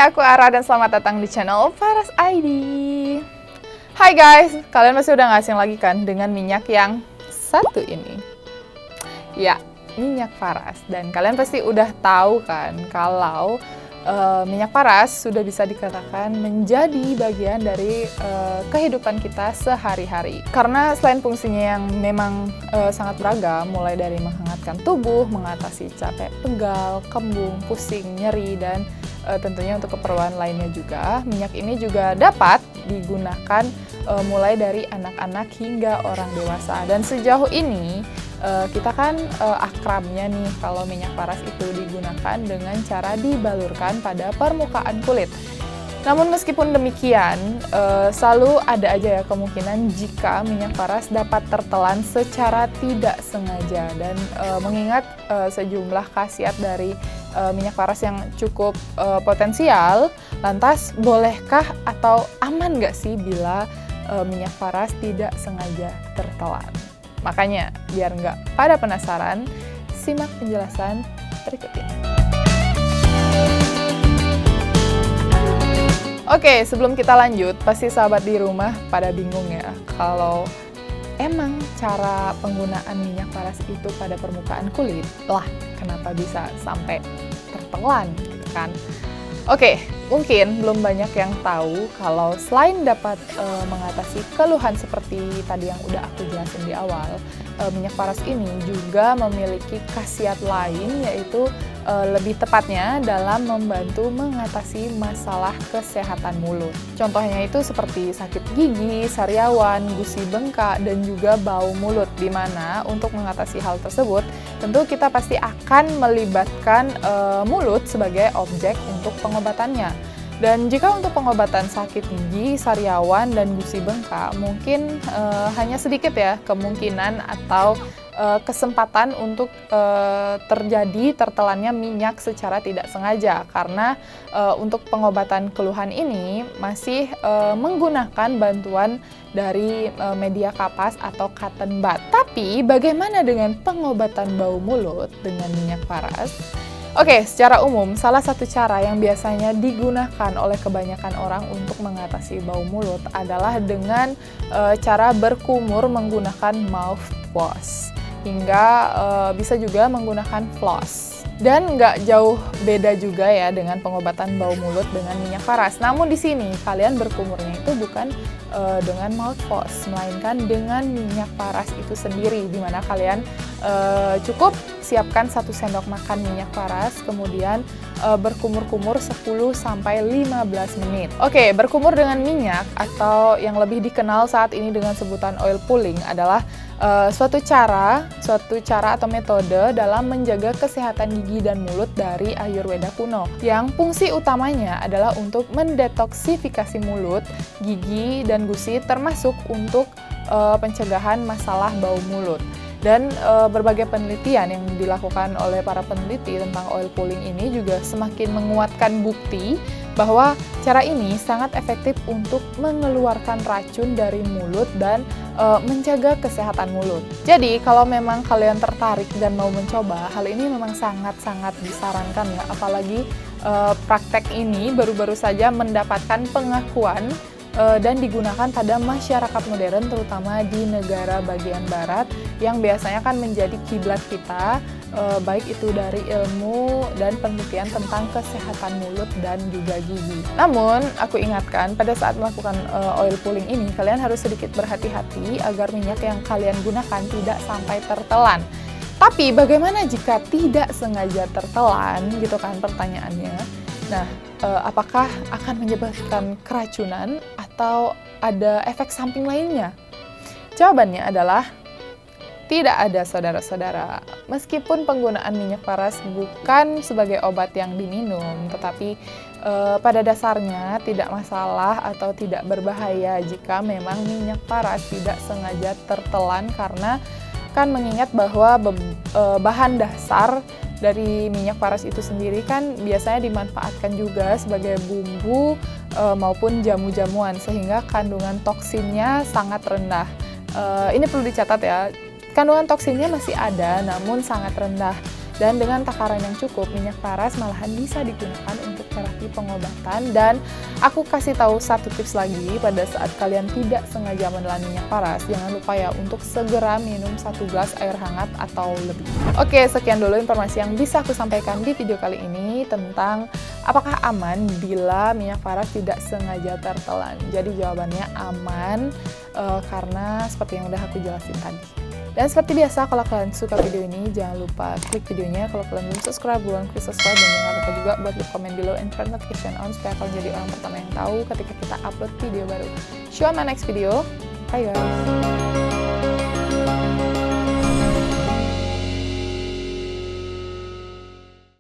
aku Ara dan selamat datang di channel Faras ID. Hai guys, kalian pasti udah nggak asing lagi kan dengan minyak yang satu ini? Ya, minyak Faras. Dan kalian pasti udah tahu kan kalau minyak Faras sudah bisa dikatakan menjadi bagian dari kehidupan kita sehari-hari. Karena selain fungsinya yang memang sangat beragam, mulai dari menghangatkan tubuh, mengatasi capek, pegal, kembung, pusing, nyeri, dan tentunya untuk keperluan lainnya juga, minyak ini juga dapat digunakan mulai dari anak-anak hingga orang dewasa. Dan sejauh ini kita kan akrabnya nih kalau minyak Faras itu digunakan dengan cara dibalurkan pada permukaan kulit. Namun meskipun demikian, selalu ada aja ya kemungkinan jika minyak Faras dapat tertelan secara tidak sengaja. Dan mengingat sejumlah khasiat dari minyak Faras yang cukup potensial, lantas bolehkah atau aman nggak sih bila minyak Faras tidak sengaja tertelan? Makanya, biar nggak pada penasaran, simak penjelasan berikut ini. Oke, sebelum kita lanjut, pasti sahabat di rumah pada bingung ya, kalau emang cara penggunaan minyak Faras itu pada permukaan kulit, lah kenapa bisa sampai tertelan gitu kan? Oke, mungkin belum banyak yang tahu kalau selain dapat mengatasi keluhan seperti tadi yang udah aku jelasin di awal, minyak Faras ini juga memiliki khasiat lain, yaitu lebih tepatnya dalam membantu mengatasi masalah kesehatan mulut. Contohnya itu seperti sakit gigi, sariawan, gusi bengkak, dan juga bau mulut, di mana untuk mengatasi hal tersebut, tentu kita pasti akan melibatkan mulut sebagai objek untuk pengobatannya. Dan jika untuk pengobatan sakit gigi, sariawan, dan gusi bengkak, mungkin hanya sedikit ya kemungkinan atau kesempatan untuk terjadi tertelannya minyak secara tidak sengaja. Karena untuk pengobatan keluhan ini masih menggunakan bantuan dari media kapas atau cotton bud. Tapi bagaimana dengan pengobatan bau mulut dengan minyak Faras? Oke, secara umum, salah satu cara yang biasanya digunakan oleh kebanyakan orang untuk mengatasi bau mulut adalah dengan cara berkumur menggunakan mouthwash, hingga bisa juga menggunakan floss. Dan nggak jauh beda juga ya dengan pengobatan bau mulut dengan minyak Faras. Namun di sini kalian berkumurnya itu bukan dengan mouthwash, melainkan dengan minyak Faras itu sendiri, di mana kalian cukup siapkan 1 sendok makan minyak Faras, kemudian berkumur-kumur 10-15 menit. Oke, berkumur dengan minyak atau yang lebih dikenal saat ini dengan sebutan oil pulling adalah suatu cara atau metode dalam menjaga kesehatan gigi dan mulut dari Ayurveda kuno, yang fungsi utamanya adalah untuk mendetoksifikasi mulut, gigi, dan gusi, termasuk untuk pencegahan masalah bau mulut. Dan berbagai penelitian yang dilakukan oleh para peneliti tentang oil pulling ini juga semakin menguatkan bukti bahwa cara ini sangat efektif untuk mengeluarkan racun dari mulut dan menjaga kesehatan mulut. Jadi kalau memang kalian tertarik dan mau mencoba, hal ini memang sangat-sangat disarankan ya, apalagi praktek ini baru-baru saja mendapatkan pengakuan dan digunakan pada masyarakat modern, terutama di negara bagian barat yang biasanya kan menjadi kiblat kita, baik itu dari ilmu dan penelitian tentang kesehatan mulut dan juga gigi. Namun, aku ingatkan pada saat melakukan oil pulling ini, kalian harus sedikit berhati-hati agar minyak yang kalian gunakan tidak sampai tertelan. Tapi bagaimana jika tidak sengaja tertelan, gitu kan pertanyaannya. Nah, apakah akan menyebabkan keracunan atau ada efek samping lainnya? Jawabannya adalah tidak ada, saudara-saudara. Meskipun penggunaan minyak Faras bukan sebagai obat yang diminum, tetapi pada dasarnya tidak masalah atau tidak berbahaya jika memang minyak Faras tidak sengaja tertelan, karena kan mengingat bahwa bahan dasar dari minyak Faras itu sendiri kan biasanya dimanfaatkan juga sebagai bumbu maupun jamu-jamuan, sehingga kandungan toksinnya sangat rendah. Ini perlu dicatat ya, kandungan toksinnya masih ada namun sangat rendah. Dan dengan takaran yang cukup, minyak paras malahan bisa digunakan untuk terapi pengobatan. Dan aku kasih tahu satu tips lagi, pada saat kalian tidak sengaja menelan minyak paras, jangan lupa ya untuk segera minum 1 gelas air hangat atau lebih. Oke, sekian dulu informasi yang bisa aku sampaikan di video kali ini tentang apakah aman bila minyak paras tidak sengaja tertelan. Jadi jawabannya aman, karena seperti yang udah aku jelasin tadi. Dan seperti biasa, kalau kalian suka video ini, jangan lupa klik videonya. Kalau kalian belum subscribe, buruan klik subscribe. Dan jangan lupa juga buat leave comment below and turn notification on, supaya kalian jadi orang pertama yang tahu ketika kita upload video baru. See you on my next video. Bye guys!